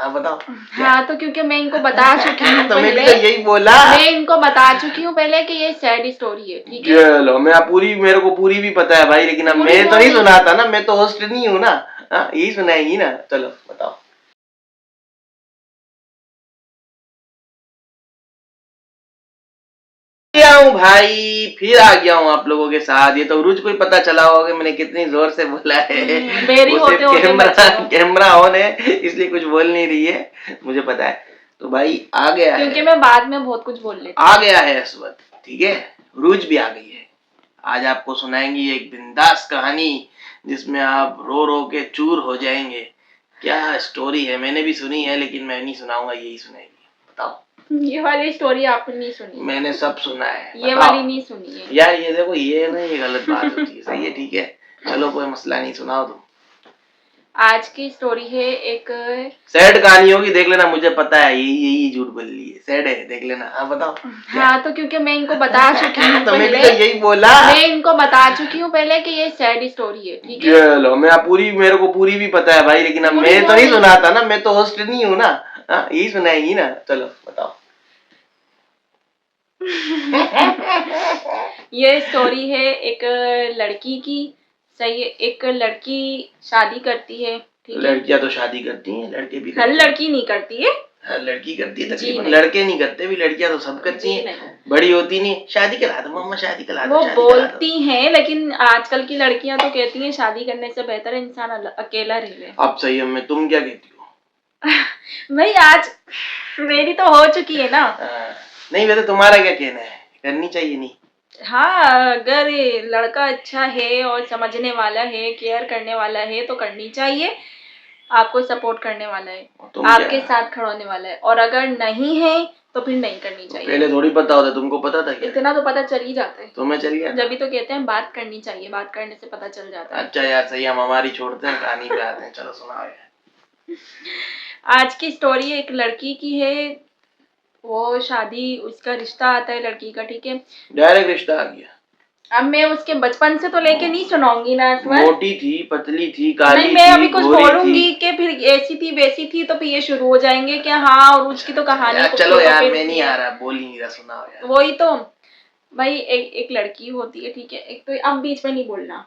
हाँ बताओ। हाँ तो क्योंकि मैं इनको बता चुकी हूँ तो मैं भी पहले, तो यही बोला, मैं इनको बता चुकी हूँ पहले कि ये सैड स्टोरी है, ठीक है। चलो मैं पूरी, मेरे को पूरी भी पता है भाई, लेकिन अब मैं तो नहीं सुनाता ना, मैं तो होस्ट नहीं हूँ ना, यही सुनाएंगी ना। चलो बताओ। हूँ भाई, फिर आ गया हूँ आप लोगों के साथ। ये तो रोज को ही पता चला होगा मैंने कितनी जोर से बोला है। होते होते कैमरा ऑन है इसलिए कुछ बोल नहीं रही है, मुझे पता है। तो भाई आ गया है, क्योंकि मैं बाद में बहुत कुछ बोल लेती आ गया है इस वक्त, ठीक है। रूज भी आ गई है। आज आपको सुनाएंगी एक बिंदास कहानी जिसमें आप रो रो के चूर हो जाएंगे। क्या स्टोरी है, मैंने भी सुनी है लेकिन मैं नहीं सुनाऊंगा, यही सुनाएगी। बताओ। ये वाली स्टोरी आपने नहीं सुनी? मैंने सब सुना है। ये वाली नहीं सुनी है यार। ये देखो, ये ना, ये गलत बात होती है। सही है, ठीक है, चलो कोई मसला नहीं, सुनाओ तुम। आज की स्टोरी है एक सैड कहानी होगी, देख लेना, मुझे पता है यही झूठ बोल रही है, सैड है, देख लेना। हाँ बताओ। हाँ तो क्योंकि मैं इनको बता चुकी हूँ तो मैं भी तो यही बोला, मैं इनको बता चुकी हूँ पहले कि ये सैड स्टोरी है, ठीक है। चलो मैं पूरी, मेरे को पूरी भी पता है भाई, लेकिन अब मैं तो नहीं सुनाता ना, मैं तो होस्ट नहीं हूँ ना, यही सुनाएंगी ना। चलो बताओ। ये स्टोरी है एक लड़की की। सही है, एक लड़की शादी करती है, ठीक है। लड़कियां तो शादी करती हैं, लड़के भी हर लड़की नहीं करती है, हर लड़की करती है तकरीबन, लड़के नहीं करते भी, लड़कियां तो सब करती हैं। बड़ी होती नहीं, शादी करा दो मम्मा, शादी करा दो, वो बोलती हैं, लेकिन आजकल की लड़कियां तो कहती हैं शादी करने से बेहतर इंसान अकेला रह ले। अब सही है, मैं, तुम क्या कहती हो? भाई आज मेरी तो हो चुकी है ना। नहीं, वैसे तुम्हारा क्या कहना है, करनी चाहिए नहीं? हाँ, अगर लड़का अच्छा है और समझने वाला है, केयर करने वाला है तो करनी चाहिए। आपको सपोर्ट करने वाला है, आपके साथ खड़ा होने वाला है, और अगर नहीं है तो फिर नहीं करनी चाहिए। पहले थोड़ी पता होता, तुमको पता था क्या? इतना तो पता चल ही जाता है। तुम्हें चल गया? जब भी तो कहते हैं बात करनी चाहिए, बात करने से पता चल जाता है। अच्छा यार सही, हम हमारी छोड़ते हैं, कहानी पे आते हैं। चलो सुनाओ यार। आज की स्टोरी एक लड़की की है। वो शादी, उसका रिश्ता आता है लड़की का, ठीक है। डायरेक्ट रिश्ता आ गया। अब मैं उसके बचपन से तो लेके नहीं सुनाऊंगी ना। मोटी थी, पतली थी, काली नहीं, मैं थी, अभी कुछ बोलूंगी कि फिर ऐसी थी वैसी थी तो फिर ये शुरू हो जाएंगे कि हाँ, और उसकी तो कहानी यार, चलो यार, मैं नहीं आ रहा, बोल नहीं रहा, सुनाओ यार। वही तो भाई, एक लड़की होती है, ठीक है। एक तो अब बीच में नहीं बोलना,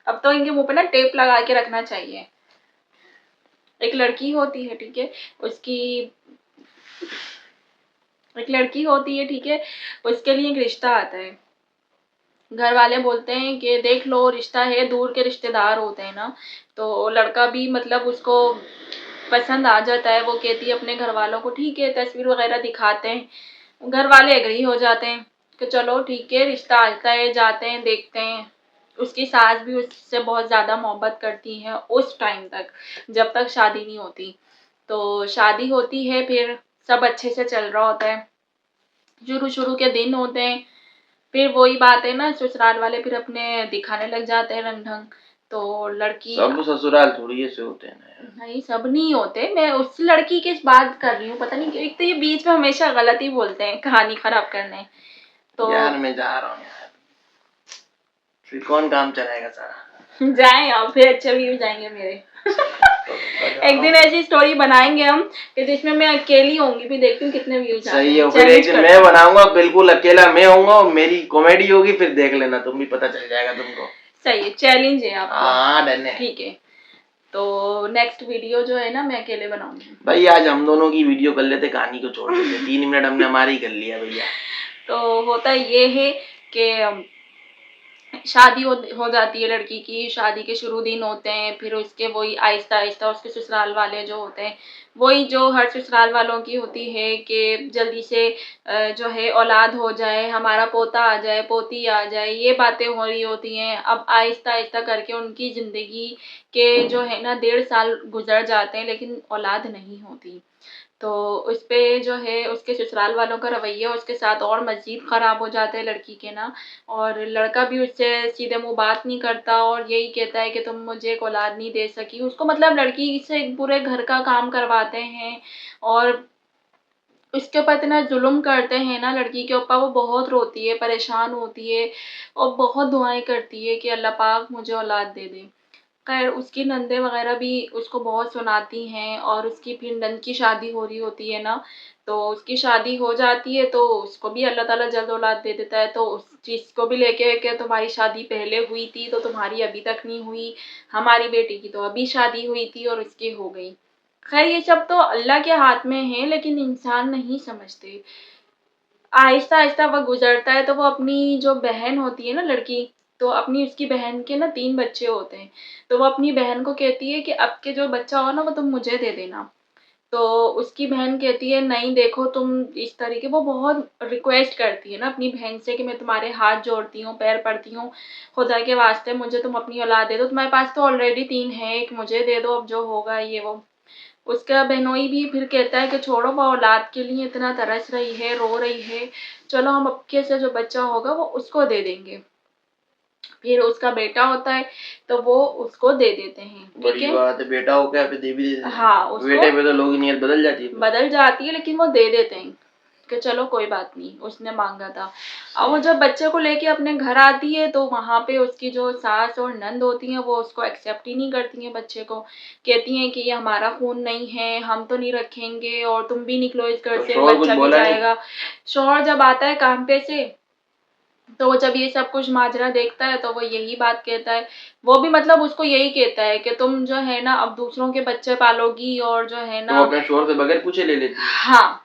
अब तो इनके मुंह पे ना टेप लगा के रखना चाहिए। एक लड़की होती है, ठीक है। उसकी एक लड़की होती है, ठीक है। उसके लिए एक रिश्ता आता है। घर वाले बोलते हैं कि देख लो रिश्ता है, दूर के रिश्तेदार होते हैं ना, तो लड़का भी मतलब उसको पसंद आ जाता है। वो कहती है अपने घर वालों को, ठीक है, तस्वीर वगैरह दिखाते हैं, घर वाले एग्री हो जाते हैं कि चलो ठीक है, रिश्ता आता है, जाते हैं, देखते हैं। उसकी सास भी उससे बहुत ज़्यादा मोहब्बत करती है उस टाइम तक, जब तक शादी नहीं होती। तो शादी होती है, फिर सब अच्छे से चल रहा होता है, शुरू शुरू के दिन होते हैं। फिर वही बात है ना, ससुराल वाले फिर अपने दिखाने लग जाते हैं रंग ढंग। तो लड़की, सब ससुराल थोड़ी ऐसे होते हैं ना। नहीं, सब नहीं होते, मैं उस लड़की की बात कर रही हूँ। पता नहीं क्यों, एक तो ये बीच में हमेशा गलत ही बोलते हैं कहानी खराब करने। तो यार मैं जा रहा हूँ यार, फिर कौन काम चलाएगा सारा। जाए आप, फिर अच्छे व्यू जाएंगे मेरे। एक दिन ऐसी स्टोरी बनाएंगे हम कि जिसमें मैं अकेली होंगी, फिर देखती हूँ कितने व्यूज आते हैं। सही है, फिर एक दिन मैं बनाऊंगा, बिल्कुल अकेला मैं होऊंगा और मेरी कॉमेडी होगी, फिर देख लेना तुम भी, पता चल जाएगा तुमको। सही है, चैलेंज है आपको। हाँ डन है, ठीक है। तो नेक्स्ट वीडियो जो है ना, मैं अकेले बनाऊंगी। भाई। आज हम दोनों की वीडियो कर लेते, कहानी को छोड़ देते। 3 मिनट हमने हमारी कर लिया भैया। तो होता ये है कि शादी हो जाती है लड़की की, शादी के शुरू दिन होते हैं। फिर उसके वही आहिस्ता आहिस्ता उसके ससुराल वाले जो होते हैं, वही जो हर ससुराल वालों की होती है कि जल्दी से जो है औलाद हो जाए, हमारा पोता आ जाए, पोती आ जाए, ये बातें हो रही होती हैं। अब आहिस्ता आहिस्ता करके उनकी ज़िंदगी के जो है ना 1.5 साल गुजर जाते हैं, लेकिन औलाद नहीं होती। तो उस पे जो है उसके ससुराल वालों का रवैया उसके साथ और मज़ीद ख़राब हो जाता है लड़की के ना। और लड़का भी उससे सीधे मुँह बात नहीं करता और यही कहता है कि तुम मुझे एक औलाद नहीं दे सकी। उसको मतलब लड़की से पूरे घर का काम करवाते हैं और उसके ऊपर इतना जुल्म करते हैं ना लड़की के ऊपर। वो बहुत रोती है, परेशान होती है और बहुत दुआएं करती है कि अल्लाह पाक मुझे औलाद दे दे। खैर उसकी नंदे वगैरह भी उसको बहुत सुनाती हैं, और उसकी फिर नंद की शादी हो रही होती है ना, तो उसकी शादी हो जाती है तो उसको भी अल्लाह ताला जल्द औलाद दे देता है। तो उस चीज़ को भी लेके कि तुम्हारी शादी पहले हुई थी तो तुम्हारी अभी तक नहीं हुई, हमारी बेटी की तो अभी शादी हुई थी और उसकी हो गई। खैर ये सब तो अल्लाह के हाथ में है, लेकिन इंसान नहीं समझते। आहिस्ता-आहिस्ता वक़्त गुज़रता है तो वो अपनी जो बहन होती है ना लड़की, तो अपनी उसकी बहन के ना 3 बच्चे होते हैं। तो वो अपनी बहन को कहती है कि अब के जो बच्चा हो ना वो तुम मुझे दे देना। तो उसकी बहन कहती है नहीं देखो तुम इस तरीके, वो बहुत रिक्वेस्ट करती है ना अपनी बहन से कि मैं तुम्हारे हाथ जोड़ती हूँ, पैर पड़ती हूँ, खुदा के वास्ते मुझे तुम अपनी औलाद दे दो, तुम्हारे पास तो ऑलरेडी 3 है, 1 मुझे दे दो अब जो होगा ये वो। उसका बहनोई भी फिर कहता है कि छोड़ो, वो औलाद के लिए इतना तरस रही है, रो रही है, चलो हम अबके से जो बच्चा होगा वो उसको दे देंगे। फिर उसका बेटा होता है तो वो उसको दे देते हैं, ठीक बड़ी है। बात है, बेटा हो क्या फिर दे भी देते हैं। हाँ, उसको बेटे पे तो लोगों की नीयत बदल जाती है। बदल जाती है, लेकिन वो दे देते हैं कि चलो कोई बात नहीं, उसने मांगा था। अब वो जब बच्चे को लेके अपने घर आती है तो वहाँ पे उसकी जो सास और नंद होती हैं वो उसको एक्सेप्ट ही नहीं करती हैं बच्चे को। कहती हैं कि ये हमारा खून नहीं है, हम तो नहीं रखेंगे और तुम भी निकलो इस घर तो से, शौहर कुछ बच्चा भी बोला नहीं? जाएगा। शौहर जब आता है काम पे से तो वो जब ये सब कुछ माजरा देखता है तो वो यही बात कहता है। वो भी मतलब उसको यही कहता है कि तुम जो है ना अब दूसरों के बच्चे पालोगी और जो है तो ना। वो अपने शौहर से बगैर पूछे ले लेती है। हाँ,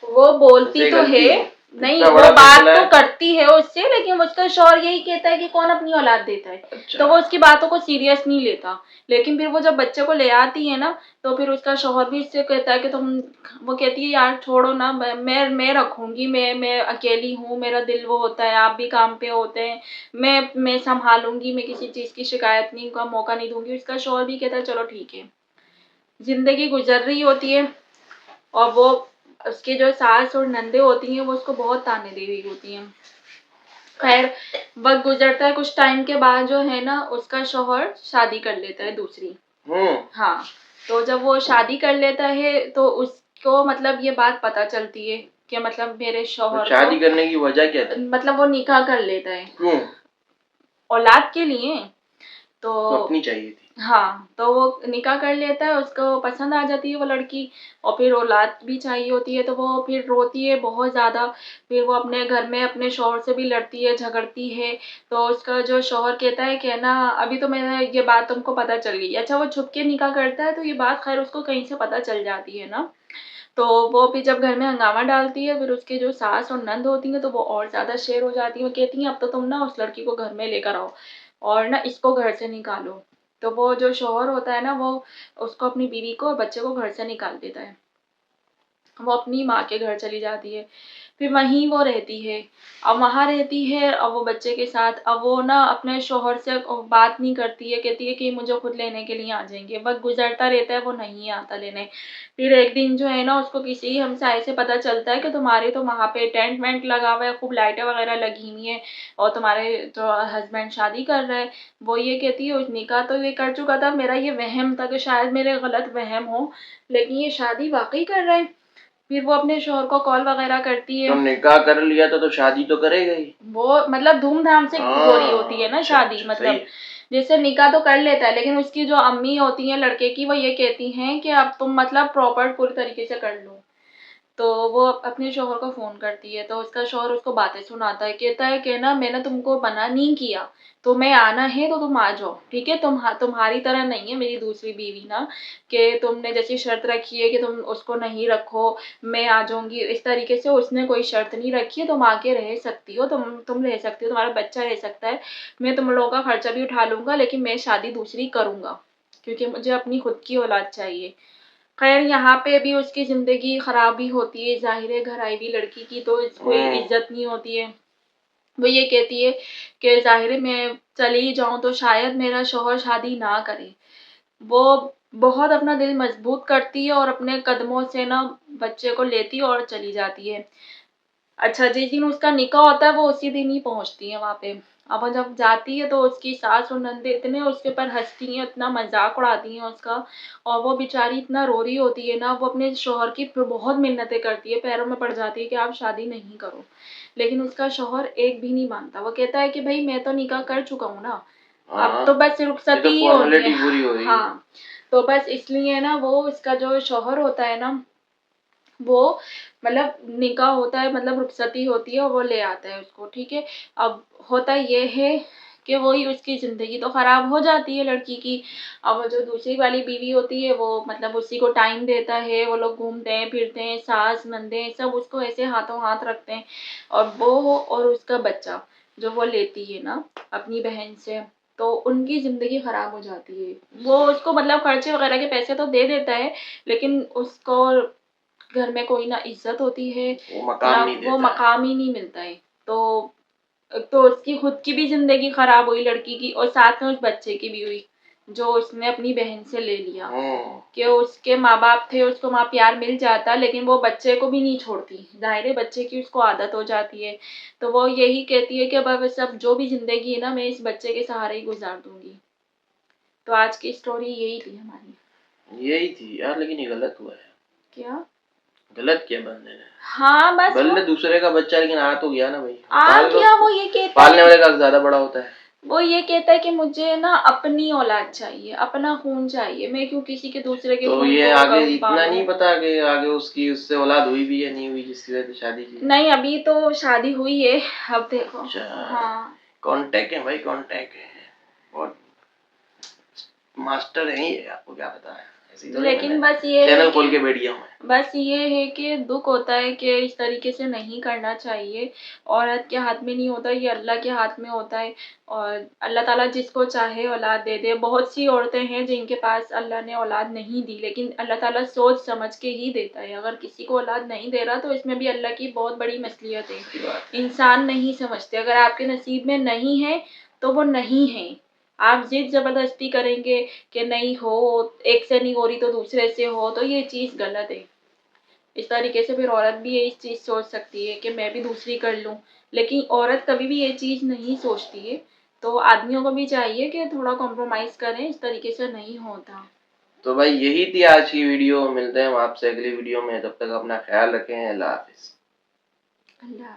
वो बोलती ऐसे तो गलती है, है। नहीं इतना वो बड़ा बात फैसला तो है। करती है उससे, लेकिन उसका शौहर यही कहता है कि कौन अपनी औलाद देता है। अच्छा। तो वो उसकी बातों को सीरियस नहीं लेता। लेकिन फिर वो जब बच्चे को ले आती है ना, तो फिर उसका शौहर भी इससे कहता है कि तुम, वो कहती है यार छोड़ो ना, मैं रखूंगी, मैं अकेली हूँ, मेरा दिल वो होता है, आप भी काम पे होते हैं, मैं संभालूंगी, मैं किसी चीज की शिकायत नहीं का मौका नहीं दूंगी। उसका शौहर भी कहता है चलो ठीक है। जिंदगी गुजर रही होती है और वो उसकी जो सास और नंदे होती हैं वो उसको बहुत ताने दे रही होती हैं। खैर वक्त गुजरता है, कुछ टाइम के बाद जो है ना उसका शौहर शादी कर लेता है दूसरी। हाँ, तो जब वो शादी कर लेता है तो उसको मतलब ये बात पता चलती है कि मतलब मेरे तो शौहर शादी को, करने की वजह क्या थी? मतलब वो निकाह कर लेता है क्यों? औलाद के लिए। तो तो अपनी चाहिए थी। हाँ, तो वो निकाह कर लेता है, उसको पसंद आ जाती है वो लड़की, और फिर औलाद भी चाहिए होती है तो वो फिर रोती है बहुत ज़्यादा। फिर वो अपने घर में अपने शौहर से भी लड़ती है, झगड़ती है। तो उसका जो शौहर कहता है कि ना अभी तो मैंने ये बात तुमको पता चल गई। अच्छा, वो छुप के निकाह करता है तो ये बात खैर उसको कहीं से पता चल जाती है ना। तो वो फिर जब घर में हंगामा डालती है, फिर उसकी जो सास और नंद होती हैं तो वो और ज़्यादा शेर हो जाती हैं। वो कहती हैं अब तो तुम ना उस लड़की को घर में लेकर आओ और ना इसको घर से निकालो। तो वो जो शौहर होता है ना वो उसको, अपनी बीवी को और बच्चे को घर से निकाल देता है। वो अपनी माँ के घर चली जाती है। फिर वहीं वो रहती है। अब वहाँ रहती है, अब वो बच्चे के साथ, अब वो ना अपने शौहर से बात नहीं करती है, कहती है कि मुझे खुद लेने के लिए आ जाएँगे। वक़्त गुज़रता रहता है, वो नहीं आता लेने। फिर एक दिन जो है ना उसको किसी हमसाये से पता चलता है कि तुम्हारे तो वहाँ पे टेंट वेंट लगा हुआ है, खूब लाइटें वग़ैरह लगी हुई हैं और तुम्हारे जो हस्बैंड शादी कर रहे हैं। वो ये कहती है निकाह तो ये कर चुका था, मेरा ये वहम था कि शायद मेरे गलत वहम हो, लेकिन ये शादी वाक़ई कर रहा है। फिर वो अपने शौहर को कॉल वग़ैरह करती है। तो निकाह कर लिया तो शादी तो करेगा ही। वो मतलब धूम-धाम से हो रही होती है ना अच्छा, शादी, अच्छा, सही मतलब है। जैसे निकाह तो कर लेता है, लेकिन उसकी जो अम्मी होती हैं लड़के की, वो ये कहती हैं कि अब तुम मतलब प्रॉपर पूरी तरीके से कर लो। तो वो अपने शौहर को फ़ोन करती है, तो उसका शौहर उसको बातें सुनाता है, कहता है कि ना मैंने तुमको मना नहीं किया, तुम्हें आना है तो तुम आ जाओ, ठीक है? तुम्हारी तरह नहीं है मेरी दूसरी बीवी ना, कि तुमने जैसी शर्त रखी है कि तुम उसको नहीं रखो, मैं आ जाऊँगी, इस तरीके से उसने कोई शर्त नहीं रखी है, तुम आके रह सकती हो, तुम रह सकती हो, तुम्हारा बच्चा रह सकता है, मैं तुम लोगों का खर्चा भी उठा लूँगा, लेकिन मैं शादी दूसरी करूँगा, क्योंकि मुझे अपनी खुद की औलाद चाहिए। खैर यहाँ पे भी उसकी ज़िंदगी ख़राब ही होती है, ज़ाहिर है घर आई हुई लड़की की तो कोई इज़्ज़त नहीं होती है। वो ये कहती है कि ज़ाहिर है मैं चली जाऊँ तो शायद मेरा शौहर शादी ना करे। वो बहुत अपना दिल मजबूत करती है और अपने कदमों से ना बच्चे को लेती है और चली जाती है। अच्छा, जिस दिन उसका निकाह होता है वो उसी दिन ही पहुँचती है वहाँ पे। अब वो जब जाती है तो उसकी सास और ननदें इतने उसके ऊपर हँसती हैं, इतना मज़ाक उड़ाती हैं उसका, और वो बेचारी इतना रो रही होती है ना, वो अपने शौहर की बहुत मिन्नतें करती है, पैरों में पड़ जाती है कि आप शादी नहीं करो। लेकिन उसका शौहर एक भी नहीं मानता, वो कहता है कि भई मैं तो निकाह कर चुका हूँ ना, अब तो बस ये रुखसती तो ही होनी फॉर्मेलिटी है। पूरी हो रही है। हाँ, तो बस इसलिए ना वो इसका जो शौहर होता है ना, वो मतलब निकाह होता है, मतलब रुखसती होती है और वो ले आता है उसको, ठीक है। अब होता ये है कि वही उसकी ज़िंदगी तो ख़राब हो जाती है लड़की की। अब जो दूसरी वाली बीवी होती है वो मतलब उसी को टाइम देता है, वो लोग घूमते हैं फिरते हैं, सास नंदे सब उसको ऐसे हाथों हाथ रखते हैं। और वो और उसका बच्चा जो वो लेती है ना अपनी बहन से, तो उनकी ज़िंदगी ख़राब हो जाती है। वो उसको मतलब खर्चे वगैरह के पैसे तो दे देता है, लेकिन उसको घर में कोई ना इज्जत होती है, वो मकाम ना नहीं वो देता है। मकाम ही नहीं मिलता है। तो उसकी खुद की भी ज़िंदगी ख़राब हुई लड़की की, और साथ में उस बच्चे की भी हुई, जो उसने अपनी बहन से ले लिया। कि उसके माँ-बाप थे, उसको वहाँ प्यार मिल जाता, लेकिन वो बच्चे को भी नहीं छोड़ती। ज़ाहिर है बच्चे की उसको आदत हो जाती है। तो वो यही कहती है कि बस अब जो भी ज़िंदगी है ना, मैं इस बच्चे के सहारे ही गुज़ार दूँगी। तो आज की स्टोरी यही थी हमारी। यही थी यार, लेकिन ये गलत हुआ है। क्या? गलत किया बंदे ने। हाँ, बस वो भले दूसरे का बच्चा, लेकिन आ तो गया ना भाई। आ गया, वो ये कहता पालने है, वाले का हक ज्यादा बड़ा होता है। वो ये कहता है कि मुझे ना अपनी औलाद चाहिए, अपना खून चाहिए, मैं क्यों किसी के दूसरे के तो खून ये को आगे इतना पालूं? नहीं पता कि आगे उसकी उससे औलाद हुई भी या नहीं हुई जिसकी वजह से शादी की। नहीं, अभी तो शादी हुई है, अब देखो। अच्छा, हाँ, कांटेक्ट है भाई, कांटेक्ट है। और मास्टर है ये, आपको क्या पता है। ऐसी थोड़ी लेकिन मैंने बस ये है चैनल खोल कि के बैठ गया हूँ मैं। बस ये है कि दुख होता है कि इस तरीके से नहीं करना चाहिए। औरत के हाथ में नहीं होता, ये अल्लाह के हाथ में होता है। और अल्लाह ताला जिसको चाहे औलाद दे दे। बहुत सी औरतें हैं जिनके पास अल्लाह ने औलाद नहीं दी, लेकिन अल्लाह ताला सोच समझ के ही देता है। अगर किसी को औलाद नहीं दे रहा तो इसमें भी अल्लाह की बहुत बड़ी मसलियत है। सही बात है। इंसान नहीं समझते, अगर आपके नसीब में नहीं है तो वो नहीं है। आप जिद ज़बरदस्ती करेंगे कि नहीं हो, एक से नहीं हो रही तो दूसरे से हो, तो ये चीज़ गलत है। इस तरीके से फिर औरत भी ये चीज़ सोच सकती है कि मैं भी दूसरी कर लूँ, लेकिन औरत कभी भी ये चीज़ नहीं सोचती है। तो आदमियों को भी चाहिए कि थोड़ा कॉम्प्रोमाइज़ करें, इस तरीके से नहीं होता। तो भाई यही थी आज की वीडियो। मिलते हैं हम आपसे अगली वीडियो में, तब तक अपना ख्याल रखें। अल्लाह हाफिज। अल्लाह